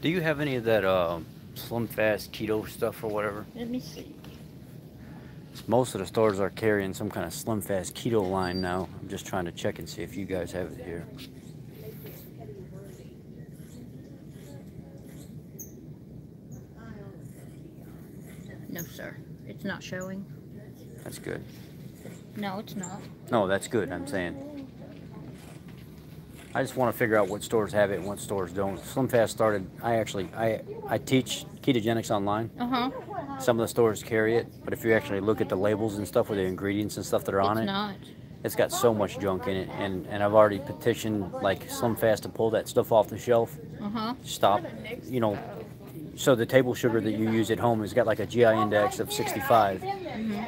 Do you have any of that Slimfast keto stuff or whatever? Let me see. Most of the stores are carrying some kind of Slimfast keto line now. I'm just trying to check and see if you guys have it here. No, sir. It's not showing. That's good. No, it's not. No, that's good. I'm saying. I just want to figure out what stores have it and what stores don't. Slimfast started. I teach ketogenics online. Uh-huh. Some of the stores carry it, but if you actually look at the labels and stuff with the ingredients and stuff that are on It's it, not. it's got so much junk in it. And I've already petitioned like Slimfast to pull that stuff off the shelf. Uh-huh. Stop. You know, so the table sugar that you use at home has got like a GI index of 65.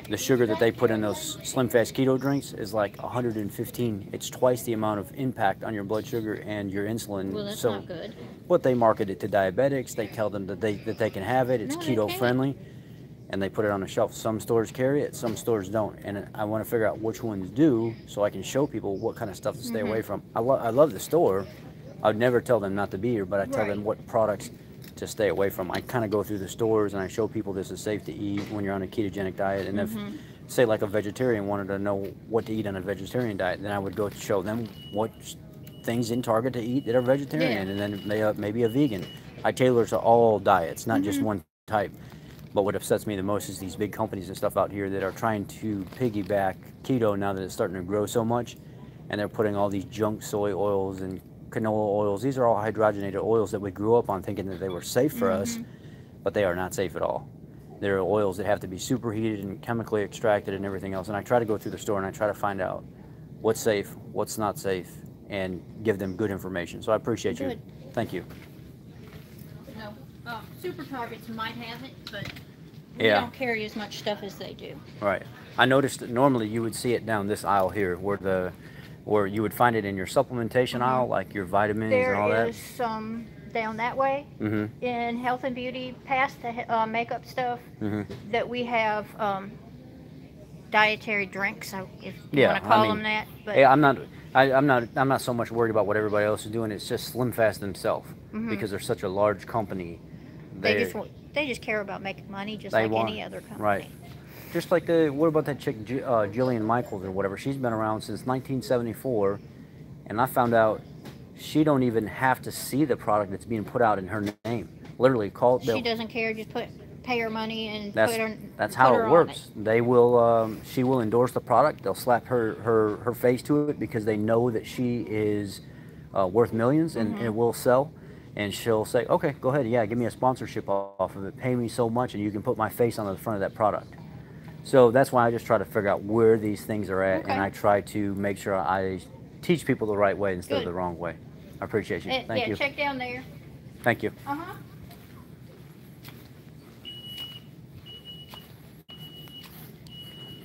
The sugar that they put in those Slimfast keto drinks is like 115. It's twice the amount of impact on your blood sugar and your insulin. Well, that's So not good. what they market it to diabetics, they tell them that they can have it. It's No, they keto can't. friendly, and they put it on the shelf. Some stores carry it, some stores don't, and I want to figure out which ones do so I can show people what kind of stuff to stay away from. I love the store. I would never tell them not to be here, but I tell them what products to stay away from. I kind of go through the stores and I show people this is safe to eat when you're on a ketogenic diet. And if, say, like a vegetarian wanted to know what to eat on a vegetarian diet, then I would go show them what things in Target to eat that are vegetarian, and then maybe a vegan. I tailor to all diets, not just one type. But what upsets me the most is these big companies and stuff out here that are trying to piggyback keto now that it's starting to grow so much, and they're putting all these junk soy oils and canola oils. These are all hydrogenated oils that we grew up on thinking that they were safe for us, but they are not safe at all. They're oils that have to be superheated and chemically extracted and everything else. And I try to go through the store and I try to find out what's safe, what's not safe, and give them good information. So I appreciate you. Thank you. No. Super Targets might have it, but we Yeah. don't carry as much stuff as they do. Right. I noticed that normally you would see it down this aisle here, where you would find it in your supplementation aisle, like your vitamins and all There that. is some down that way in health and beauty, past the makeup stuff, that we have dietary drinks, if you Yeah, want to call I mean, them that. But yeah, I'm not so much worried about what everybody else is doing. It's just Slimfast themselves because they're such a large company. they just care about making money, just They like want any other company. right. Just like what about that chick, Jillian Michaels or whatever? She's been around since 1974, and I found out she don't even have to see the product that's being put out in her name. Literally, She doesn't care. Just pay her money and That's put her. that's put how her it on works. They will she will endorse the product. They'll slap her face to it because they know that she is worth millions and it will sell. And she'll say, okay, go ahead, yeah, give me a sponsorship off of it. Pay me so much, and you can put my face on the front of that product. So that's why I just try to figure out where these things are at, and I try to make sure I teach people the right way instead of the wrong way. I appreciate you. Thank you. Check down there. Thank you.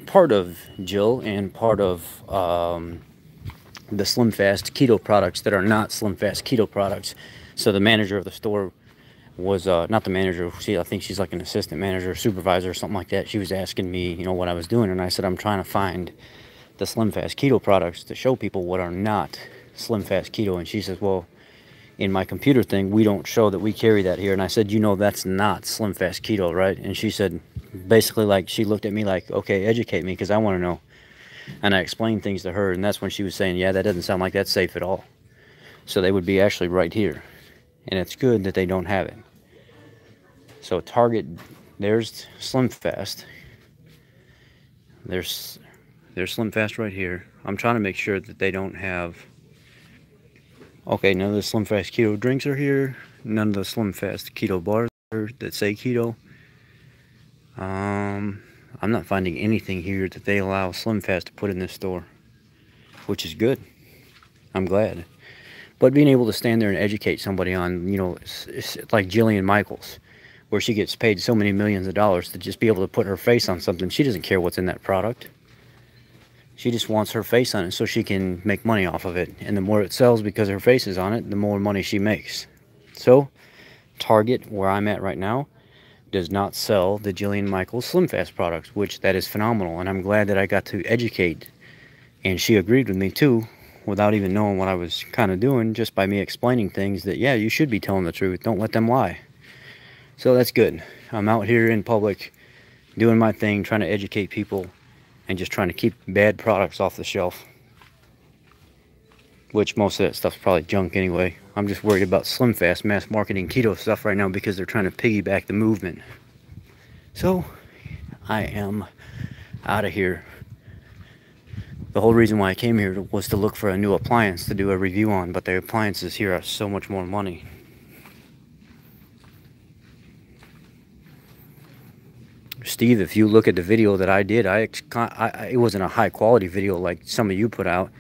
Part of Jill and part of the Slimfast keto products that are not Slimfast keto products. So the manager of the store was not the manager. I think she's like an assistant manager, supervisor, or something like that. She was asking me, what I was doing, and I said I'm trying to find the Slimfast keto products to show people what are not Slimfast keto. And she says, well, in my computer thing, we don't show that we carry that here. And I said, that's not Slimfast keto, right? And she said, basically, like, she looked at me like, okay, educate me because I want to know. And I explained things to her, and that's when she was saying, yeah, that doesn't sound like that's safe at all. So they would be actually right here. And it's good that they don't have it. So Target, there's Slimfast. There's Slimfast right here. I'm trying to make sure that they don't have... Okay, none of the Slimfast keto drinks are here. None of the Slimfast keto bars that say keto. I'm not finding anything here that they allow Slimfast to put in this store, which is good. I'm glad. But being able to stand there and educate somebody on, it's like Jillian Michaels, where she gets paid so many millions of dollars to just be able to put her face on something. She doesn't care what's in that product. She just wants her face on it so she can make money off of it. And the more it sells because her face is on it, the more money she makes. So, Target, where I'm at right now, does not sell the Jillian Michaels Slimfast products, which that is phenomenal. And I'm glad that I got to educate. And she agreed with me too without even knowing what I was kind of doing, just by me explaining things that, yeah, you should be telling the truth. Don't let them lie. So that's good. I'm out here in public doing my thing, trying to educate people and just trying to keep bad products off the shelf. Which most of that stuff's probably junk anyway. I'm just worried about Slimfast mass marketing keto stuff right now because they're trying to piggyback the movement. So I am out of here. The whole reason why I came here was to look for a new appliance to do a review on, but the appliances here are so much more money. Steve, if you look at the video that I did, it wasn't a high quality video like some of you put out,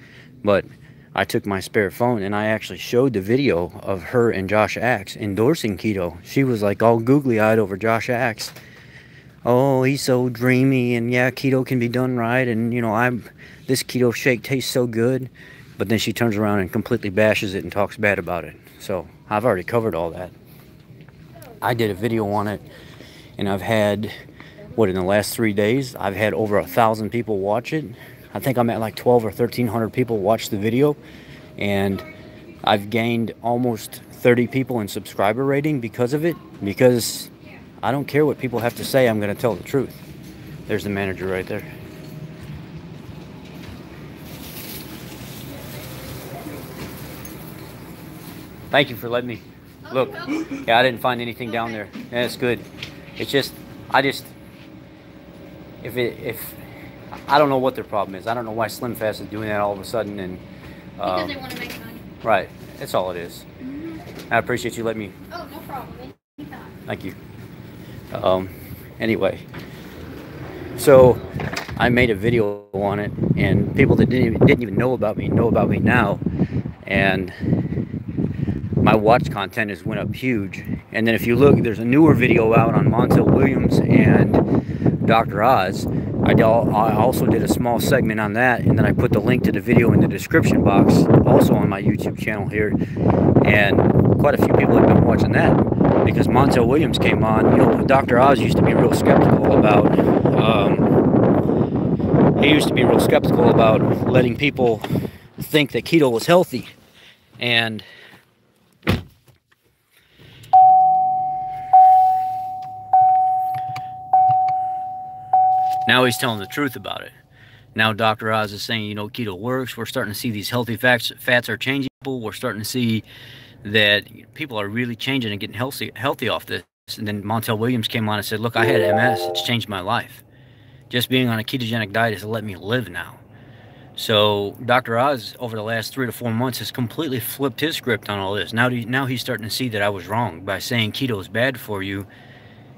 but I took my spare phone and I actually showed the video of her and Josh Axe endorsing keto. She was like all googly-eyed over Josh Axe. Oh, he's so dreamy, and yeah, keto can be done right, and you know, this keto shake tastes so good. But then she turns around and completely bashes it and talks bad about it. So I've already covered all that. I did a video on it, and I've had, what, in the last 3 days, I've had over 1,000 people watch it. I think I'm at like 12 or 1,300 people watch the video, and I've gained almost 30 people in subscriber rating because of it, because I don't care what people have to say, I'm going to tell the truth. There's the manager right there. Thank you for letting me look. Yeah, I didn't find anything down there. Yeah, it's good. It's just, if I don't know what their problem is. I don't know why Slimfast is doing that all of a sudden, and because they want to make money. Right. That's all it is. I appreciate you letting me. Oh, no problem. Anytime. Thank you. Anyway, so I made a video on it, and people that didn't even know about me now, and my watch content has went up huge. And then if you look, there's a newer video out on Montel Williams and Dr. Oz. I also did a small segment on that, and then I put the link to the video in the description box, also on my YouTube channel here. And quite a few people have been watching that because Montel Williams came on. You know, Dr. Oz used to be real skeptical about. He used to be real skeptical about letting people think that keto was healthy, and now he's telling the truth about it. Now Dr. Oz is saying, you know, keto works. We're starting to see these healthy fats are changing people. We're starting to see that people are really changing and getting healthy off this. And then Montel Williams came on and said, look, I had MS. It's changed my life. Just being on a ketogenic diet has let me live now. So Dr. Oz, over the last 3 to 4 months, has completely flipped his script on all this. Now he's starting to see that I was wrong by saying keto is bad for you.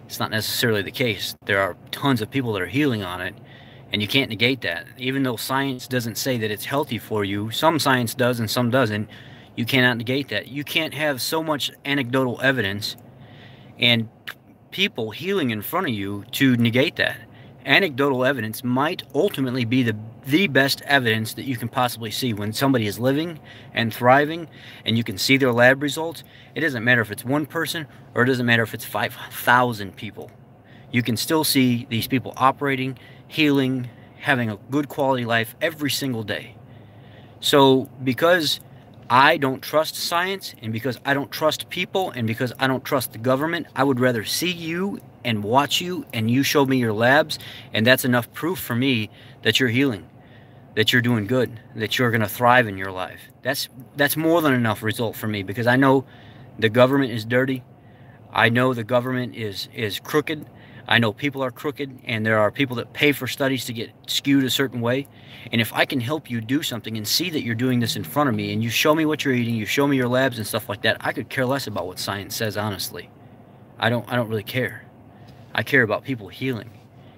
It's not necessarily the case. There are tons of people that are healing on it, and you can't negate that. Even though science doesn't say that it's healthy for you, some science does and some doesn't, you cannot negate that. You can't have so much anecdotal evidence and people healing in front of you to negate that. Anecdotal evidence might ultimately be the best evidence that you can possibly see when somebody is living and thriving and you can see their lab results. It doesn't matter if it's one person or it doesn't matter if it's 5,000 people. You can still see these people operating, healing, having a good quality life every single day. So because I don't trust science, and because I don't trust people, and because I don't trust the government, I would rather see you and watch you and you show me your labs, and that's enough proof for me that you're healing, that you're doing good, that you're going to thrive in your life. That's more than enough result for me, because I know the government is dirty. I know the government is crooked. I know people are crooked, and there are people that pay for studies to get skewed a certain way. And if I can help you do something and see that you're doing this in front of me, and you show me what you're eating, you show me your labs and stuff like that, I could care less about what science says, honestly. I don't really care. I care about people healing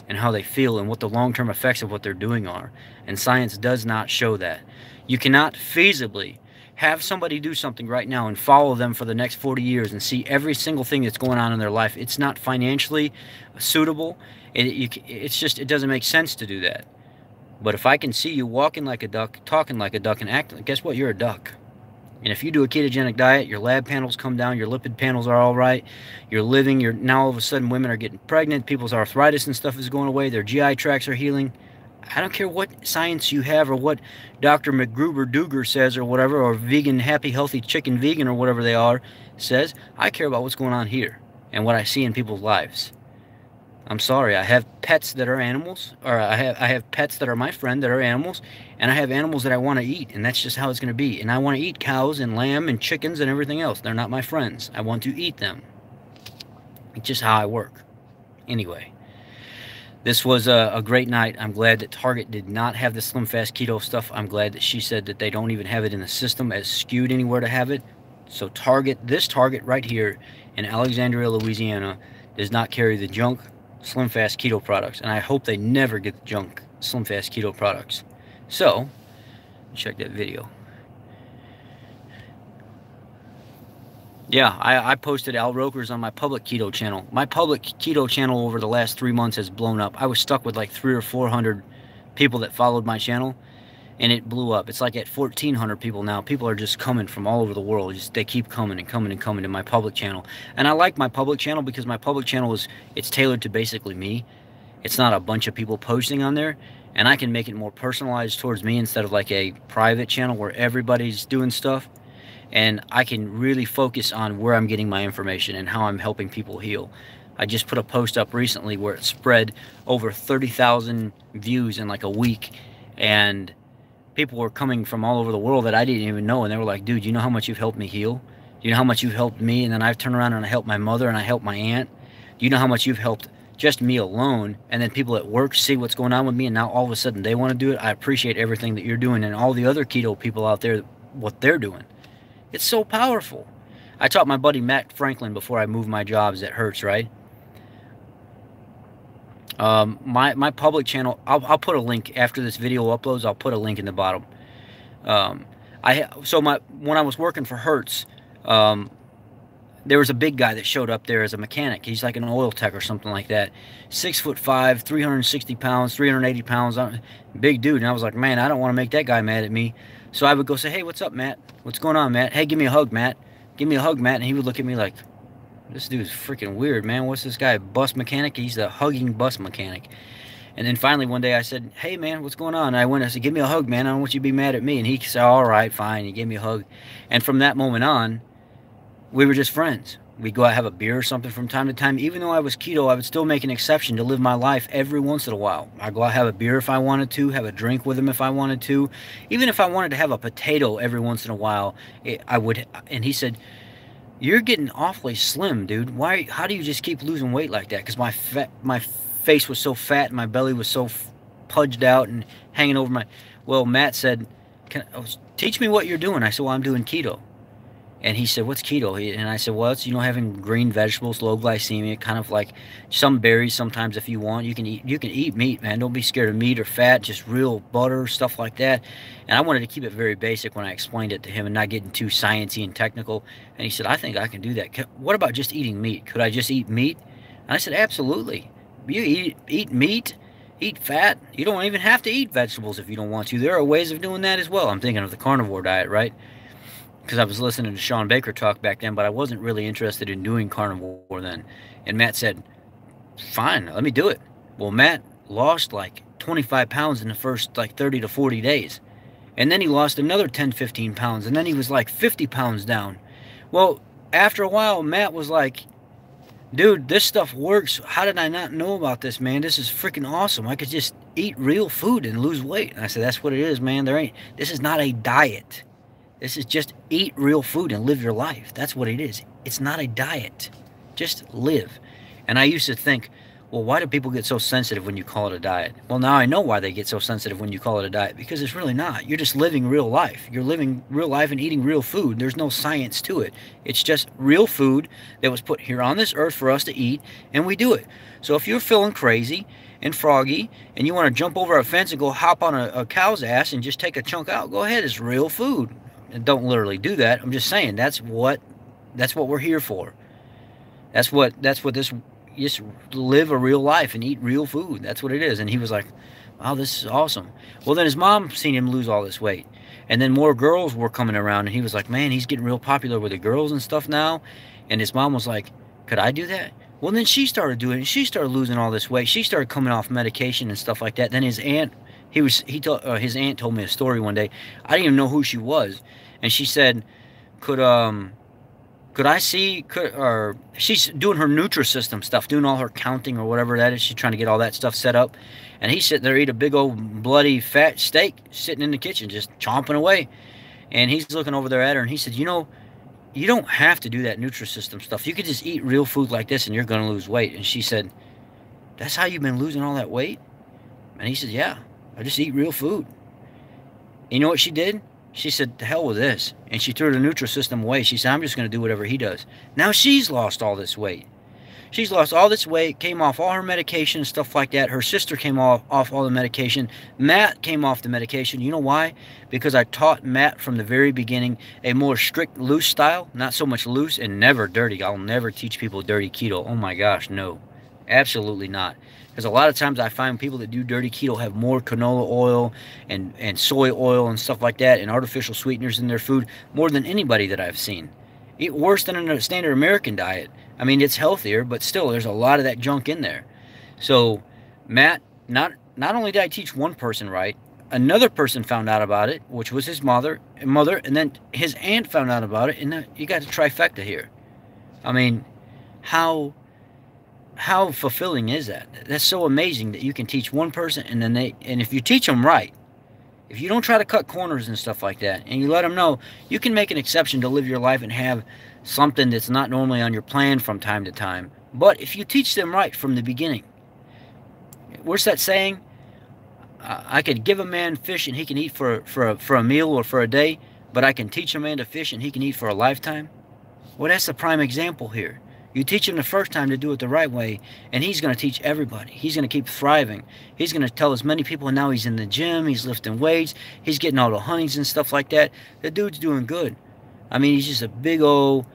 and how they feel and what the long-term effects of what they're doing are. And science does not show that. You cannot feasibly have somebody do something right now and follow them for the next 40 years and see every single thing that's going on in their life. It's not financially suitable. It doesn't make sense to do that. But if I can see you walking like a duck, talking like a duck, and acting, guess what? You're a duck. And if you do a ketogenic diet, your lab panels come down, your lipid panels are all right, you're living, now all of a sudden women are getting pregnant, people's arthritis and stuff is going away, their GI tracts are healing. I don't care what science you have or what Dr. McGruber-Duger says or whatever, or vegan, happy, healthy chicken vegan or whatever they are says. I care about what's going on here and what I see in people's lives. I'm sorry, I have pets that are animals, or I have pets that are my friend that are animals, and I have animals that I want to eat, and that's just how it's going to be. And I want to eat cows and lamb and chickens and everything else. They're not my friends. I want to eat them. It's just how I work. Anyway, this was a great night. I'm glad that Target did not have the Slimfast keto stuff. I'm glad that she said that they don't even have it in the system as skewed anywhere to have it. So Target, this Target right here in Alexandria, Louisiana, does not carry the junk Slimfast keto products, and I hope they never get the junk Slimfast keto products. So, check that video. Yeah, I posted Al Roker's on my public keto channel. My public keto channel over the last 3 months has blown up. I was stuck with like 300 or 400 people that followed my channel, and it blew up. It's like at 1,400 people now. People are just coming from all over the world. They keep coming and coming and coming to my public channel. And I like my public channel because my public channel it's tailored to basically me. It's not a bunch of people posting on there. And I can make it more personalized towards me instead of like a private channel where everybody's doing stuff. And I can really focus on where I'm getting my information and how I'm helping people heal. I just put a post up recently where it spread over 30,000 views in like a week. And people were coming from all over the world that I didn't even know, and they were like, dude, you know how much you've helped me heal? Do you know how much you've helped me? And then I've turned around and I helped my mother and I helped my aunt. Do you know how much you've helped just me alone? And then people at work see what's going on with me, and now all of a sudden they want to do it. I appreciate everything that you're doing, and all the other keto people out there, what they're doing. It's so powerful. I taught my buddy Matt Franklin before I moved my jobs at Hertz, right? My public channel, I'll put a link after this video uploads. I'll put a link in the bottom. When I was working for Hertz, there was a big guy that showed up there as a mechanic. He's like an oil tech or something like that. 6'5", 360 pounds, 380 pounds, big dude. And I was like, man, I don't want to make that guy mad at me. So I would go say, hey, what's up, Matt? What's going on, Matt? Hey, give me a hug, Matt. Give me a hug, Matt. And he would look at me like, this dude's freaking weird, man. What's this guy, bus mechanic? He's the hugging bus mechanic. And then finally one day I said, hey, man, what's going on? And I said, give me a hug, man. I don't want you to be mad at me. And he said, all right, fine. He gave me a hug. And from that moment on, we were just friends. We'd go out and have a beer or something from time to time. Even though I was keto, I would still make an exception to live my life every once in a while. I'd go out and have a beer if I wanted to, have a drink with him if I wanted to. Even if I wanted to have a potato every once in a while, I would. And he said, you're getting awfully slim, dude. Why? How do you just keep losing weight like that? Because my face was so fat and my belly was so pudged out and hanging over my... Well, Matt said, teach me what you're doing. I said, well, I'm doing keto. And he said, what's keto? And I said, well, it's, having green vegetables, low glycemia, kind of like some berries sometimes if you want. You can eat meat, man. Don't be scared of meat or fat, just real butter, stuff like that. And I wanted to keep it very basic when I explained it to him and not getting too sciencey and technical. And he said, I think I can do that. What about just eating meat? Could I just eat meat? And I said, absolutely. You eat meat, eat fat. You don't even have to eat vegetables if you don't want to. There are ways of doing that as well. I'm thinking of the carnivore diet, right? Because I was listening to Sean Baker talk back then, but I wasn't really interested in doing carnivore then. And Matt said, fine, let me do it. Well, Matt lost like 25 pounds in the first like 30 to 40 days. And then he lost another 10, 15 pounds. And then he was like 50 pounds down. Well, after a while, Matt was like, dude, this stuff works. How did I not know about this, man? This is freaking awesome. I could just eat real food and lose weight. And I said, that's what it is, man. This is not a diet. This is just eat real food and live your life. That's what it is. It's not a diet. Just live. And I used to think, well, why do people get so sensitive when you call it a diet? Well, now I know why they get so sensitive when you call it a diet. Because it's really not. You're just living real life. You're living real life and eating real food. There's no science to it. It's just real food that was put here on this earth for us to eat, and we do it. So if you're feeling crazy and froggy and you want to jump over a fence and go hop on a cow's ass and just take a chunk out, go ahead. It's real food. And don't literally do that. I'm just saying that's what we're here for. That's what this, just live a real life and eat real food. That's what it is. And he was like, wow, this is awesome. Well, then his mom seen him lose all this weight. And then more girls were coming around, and he was like, man, he's getting real popular with the girls and stuff now. And his mom was like, could I do that? Well, then she started doing it, and she started losing all this weight. She started coming off medication and stuff like that. Then his aunt his aunt told me a story one day. I didn't even know who she was, and she said, could I see, or she's doing her Nutrisystem stuff, doing all her counting or whatever that is. She's trying to get all that stuff set up. And he's sitting there eating a big old bloody fat steak, sitting in the kitchen, just chomping away. And he's looking over there at her, and he said, you know, you don't have to do that Nutrisystem stuff. You could just eat real food like this, and you're going to lose weight. And she said, that's how you've been losing all that weight? And he said, yeah, I just eat real food. You know what she did? She said, to hell with this. And she threw the Nutrisystem away. She said, I'm just going to do whatever he does. Now she's lost all this weight. She's lost all this weight, came off all her medication and stuff like that. Her sister came off all the medication. Matt came off the medication. You know why? Because I taught Matt from the very beginning a more strict, loose style. Not so much loose and never dirty. I'll never teach people dirty keto. Oh my gosh, no. Absolutely not. Because a lot of times I find people that do dirty keto have more canola oil and soy oil and stuff like that and artificial sweeteners in their food more than anybody that I've seen. Eat worse than a standard American diet. I mean, it's healthier, but still there's a lot of that junk in there. So, Matt, not only did I teach one person right, another person found out about it, which was his mother, and then his aunt found out about it, and you got a trifecta here. I mean, how fulfilling is that? That's so amazing that you can teach one person, and then if you teach them right, if you don't try to cut corners and stuff like that, and you let them know you can make an exception to live your life and have something that's not normally on your plan from time to time, but if you teach them right from the beginning, where's that saying? I could give a man fish and he can eat for a meal or for a day, but I can teach a man to fish and he can eat for a lifetime. Well, that's the prime example here. You teach him the first time to do it the right way, and he's going to teach everybody. He's going to keep thriving. He's going to tell as many people, now he's in the gym, he's lifting weights, he's getting all the honeys and stuff like that. The dude's doing good. I mean, he's just a big old,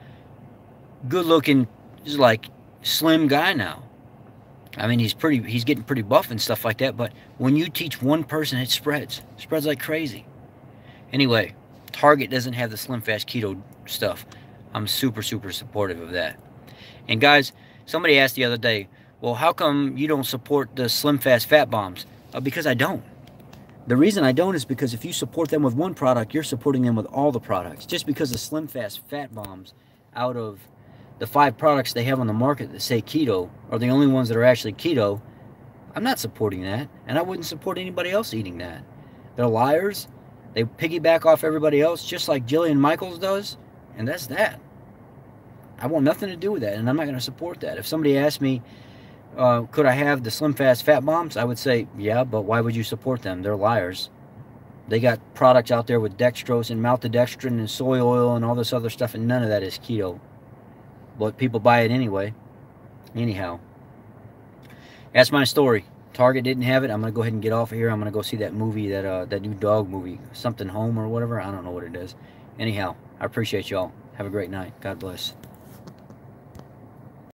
good-looking, just like slim guy now. I mean, he's getting pretty buff and stuff like that, but when you teach one person, it spreads. It spreads like crazy. Anyway, Target doesn't have the Slimfast keto stuff. I'm super, super supportive of that. And guys, somebody asked the other day, well, how come you don't support the Slimfast fat bombs? Because I don't. The reason I don't is because if you support them with one product, you're supporting them with all the products. Just because the Slimfast fat bombs, out of the 5 products they have on the market that say keto, are the only ones that are actually keto, I'm not supporting that. And I wouldn't support anybody else eating that. They're liars. They piggyback off everybody else, just like Jillian Michaels does. And that's that. I want nothing to do with that, and I'm not going to support that. If somebody asked me, could I have the Slimfast fat bombs, I would say, yeah, but why would you support them? They're liars. They got products out there with dextrose and maltodextrin and soy oil and all this other stuff, and none of that is keto. But people buy it anyway. Anyhow, that's my story. Target didn't have it. I'm going to go ahead and get off of here. I'm going to go see that movie, that new dog movie, Something Home or whatever. I don't know what it is. Anyhow, I appreciate y'all. Have a great night. God bless.